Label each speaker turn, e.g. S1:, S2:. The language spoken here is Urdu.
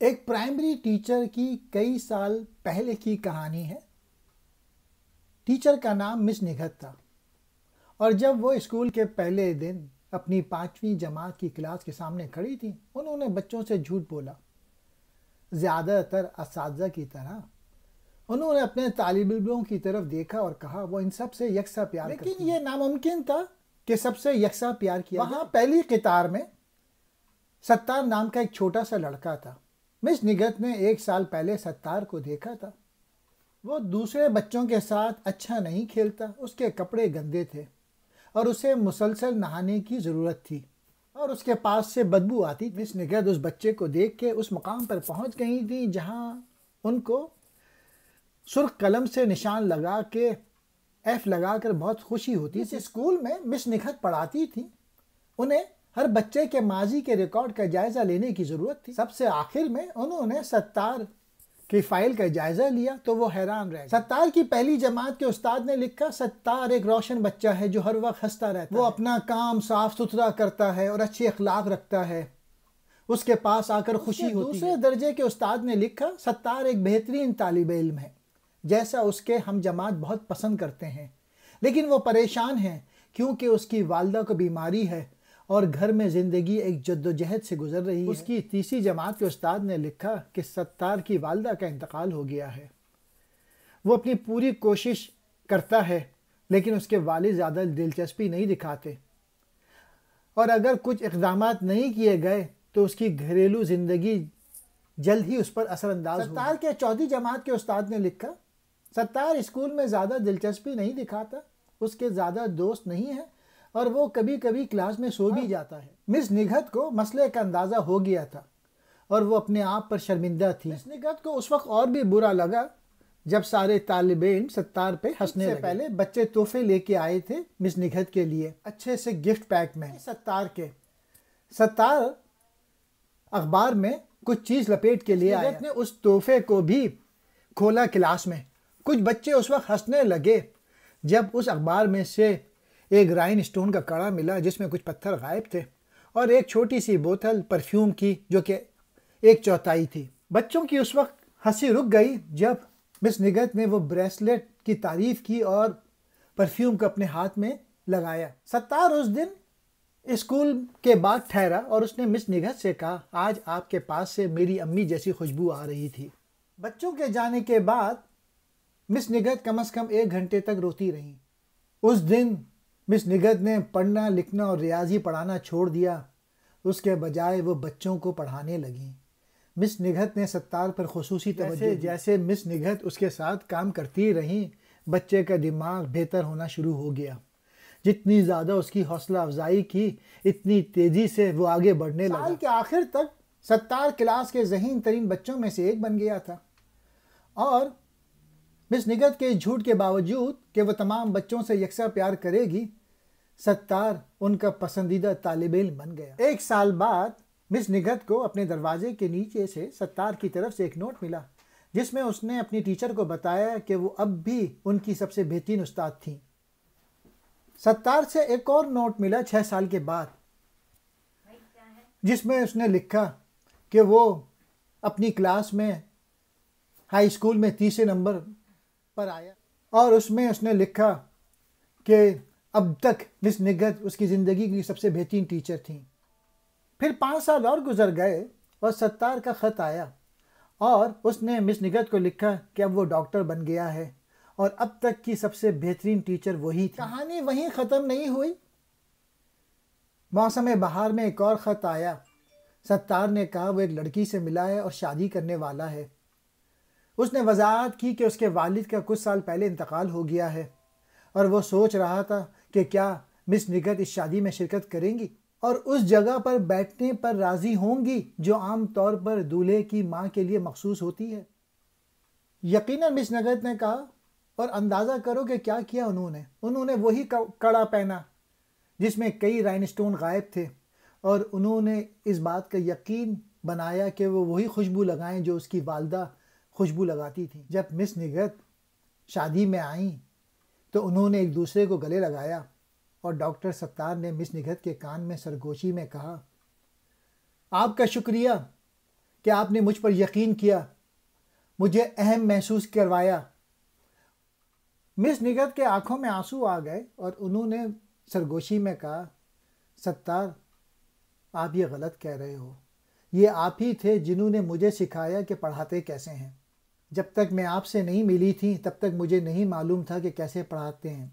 S1: ایک پرائمری ٹیچر کی کئی سال پہلے کی کہانی ہے۔ ٹیچر کا نام مس نگہت تھا، اور جب وہ اسکول کے پہلے دن اپنی 5ویں جماعت کی کلاس کے سامنے کھڑی تھی، انہوں نے بچوں سے جھوٹ بولا۔ زیادہ تر اساتذہ کی طرح انہوں نے اپنے طالب علموں کی طرف دیکھا اور کہا وہ ان سب سے یکساں پیار کرتی ہیں۔ لیکن یہ ناممکن تھا کہ سب سے یکساں پیار کیا جائے۔ وہاں پہلی قطار میں ستار نام کا ایک چھوٹا سا لڑکا تھا۔ مس نگہت نے 1 سال پہلے ستار کو دیکھا تھا۔ وہ دوسرے بچوں کے ساتھ اچھا نہیں کھیلتا، اس کے کپڑے گندے تھے اور اسے مسلسل نہانے کی ضرورت تھی اور اس کے پاس سے بدبو آتی۔ مس نگہت اس بچے کو دیکھ کے اس مقام پر پہنچ گئی تھی جہاں ان کو سرخ قلم سے نشان لگا کے ایف لگا کر بہت خوشی ہوتی تھی۔ اس اسکول میں مس نگہت پڑھاتی تھی، انہیں ہر بچے کے ماضی کے ریکارڈ کا جائزہ لینے کی ضرورت تھی۔ سب سے آخر میں انہوں نے ستار کی فائل کا جائزہ لیا تو وہ حیران رہ گئے۔ ستار کی پہلی جماعت کے استاد نے لکھا، ستار ایک روشن بچہ ہے جو ہر وقت ہنستا رہتا ہے، وہ اپنا کام صاف ستھرا کرتا ہے اور اچھے اخلاق رکھتا ہے، اس کے پاس آ کر خوشی ہوتی ہے۔ دوسرے درجے کے استاد نے لکھا، ستار ایک بہترین طالب علم ہے جیسا اس کے ہم جماعت بہت پسند کرتے ہیں، لیکن وہ پریشان ہیں کیونکہ اس کی والدہ کو بیماری ہے اور گھر میں زندگی ایک جدوجہد سے گزر رہی ہے۔ اس کی تیسری جماعت کے استاد نے لکھا کہ ستار کی والدہ کا انتقال ہو گیا ہے، وہ اپنی پوری کوشش کرتا ہے لیکن اس کے والد زیادہ دلچسپی نہیں دکھاتے، اور اگر کچھ اقدامات نہیں کیے گئے تو اس کی گھریلو زندگی جلد ہی اس پر اثر انداز ہوگی۔ ستار کے چوتھی جماعت کے استاد نے لکھا، ستار اسکول میں زیادہ دلچسپی نہیں دکھاتا، اس کے زیادہ دوست نہیں ہیں اور وہ کبھی کبھی کلاس میں سو بھی جاتا ہے۔ مس نگہت کو مسئلے کا اندازہ ہو گیا تھا اور وہ اپنے آپ پر شرمندہ تھی۔ مس نگہت کو اس وقت اور بھی برا لگا جب سارے طالب علم ستار پہ ہنسنے لگے۔ پہلے بچے تحفے لے کے آئے تھے مس نگہت کے لیے، اچھے سے گفٹ پیک میں ستار اخبار میں کچھ چیز لپیٹ کے لیے آیا۔ نے اس تحفے کو بھی کھولا کلاس میں۔ کچھ بچے اس وقت ہنسنے لگے جب اس اخبار میں سے ایک رائن اسٹون کا کڑا ملا جس میں کچھ پتھر غائب تھے اور ایک چھوٹی سی بوتل پرفیوم کی جو کہ 1/4 تھی۔ بچوں کی اس وقت ہنسی رک گئی جب مس نگہت نے وہ بریسلیٹ کی تعریف کی اور پرفیوم کو اپنے ہاتھ میں لگایا۔ ستار اس دن اسکول کے بعد ٹھہرا اور اس نے مس نگہت سے کہا، آج آپ کے پاس سے میری امی جیسی خوشبو آ رہی تھی۔ بچوں کے جانے کے بعد مس نگہت کم از کم 1 گھنٹے تک روتی رہیں۔ اس دن مس نگہت نے پڑھنا لکھنا اور ریاضی پڑھانا چھوڑ دیا، اس کے بجائے وہ بچوں کو پڑھانے لگیں۔ مس نگہت نے ستار پر خصوصی توجہ جیسے مس نگہت اس کے ساتھ کام کرتی رہیں، بچے کا دماغ بہتر ہونا شروع ہو گیا۔ جتنی زیادہ اس کی حوصلہ افزائی کی اتنی تیزی سے وہ آگے بڑھنے لگا۔ سال کے آخر تک ستار کلاس کے ذہین ترین بچوں میں سے ایک بن گیا تھا، اور مس نگہت کے جھوٹ کے باوجود کہ وہ تمام بچوں سے یکساں پیار کرے گی، ستار ان کا پسندیدہ طالب علم بن گیا۔ 1 سال بعد مس نگہت کو اپنے دروازے کے نیچے سے ستار کی طرف سے ایک نوٹ ملا جس میں اس نے اپنی ٹیچر کو بتایا کہ وہ اب بھی ان کی سب سے بہترین استاد تھیں۔ ستار سے ایک اور نوٹ ملا 6 سال کے بعد جس میں اس نے لکھا کہ وہ اپنی کلاس میں ہائی اسکول میں 30 نمبر پر آیا، اور اس میں اس نے لکھا کہ اب تک مس نگہت اس کی زندگی کی سب سے بہترین ٹیچر تھیں۔ پھر 5 سال اور گزر گئے اور ستار کا خط آیا اور اس نے مس نگہت کو لکھا کہ اب وہ ڈاکٹر بن گیا ہے اور اب تک کی سب سے بہترین ٹیچر وہی تھی۔ کہانی وہیں ختم نہیں ہوئی۔ موسم بہار میں ایک اور خط آیا۔ ستار نے کہا وہ ایک لڑکی سے ملا ہے اور شادی کرنے والا ہے۔ اس نے وضاحت کی کہ اس کے والد کا کچھ سال پہلے انتقال ہو گیا ہے اور وہ سوچ رہا تھا کہ کیا مس نگہت اس شادی میں شرکت کریں گی اور اس جگہ پر بیٹھنے پر راضی ہوں گی جو عام طور پر دولہے کی ماں کے لیے مخصوص ہوتی ہے۔ یقیناً مس نگہت نے کہا، اور اندازہ کرو کہ کیا کیا انہوں نے وہی کڑا پہنا جس میں کئی رائن اسٹون غائب تھے، اور انہوں نے اس بات کا یقین بنایا کہ وہ وہی خوشبو لگائیں جو اس کی والدہ خوشبو لگاتی تھی۔ جب مس نگہت شادی میں آئیں تو انہوں نے ایک دوسرے کو گلے لگایا اور ڈاکٹر ستار نے مس نگہت کے کان میں سرگوشی میں کہا، آپ کا شکریہ کہ آپ نے مجھ پر یقین کیا، مجھے اہم محسوس کروایا۔ مس نگہت کے آنکھوں میں آنسو آ گئے اور انہوں نے سرگوشی میں کہا، ستار، آپ یہ غلط کہہ رہے ہو۔ یہ آپ ہی تھے جنہوں نے مجھے سکھایا کہ پڑھاتے کیسے ہیں۔ جب تک میں آپ سے نہیں ملی تھی تب تک مجھے نہیں معلوم تھا کہ کیسے پڑھاتے ہیں۔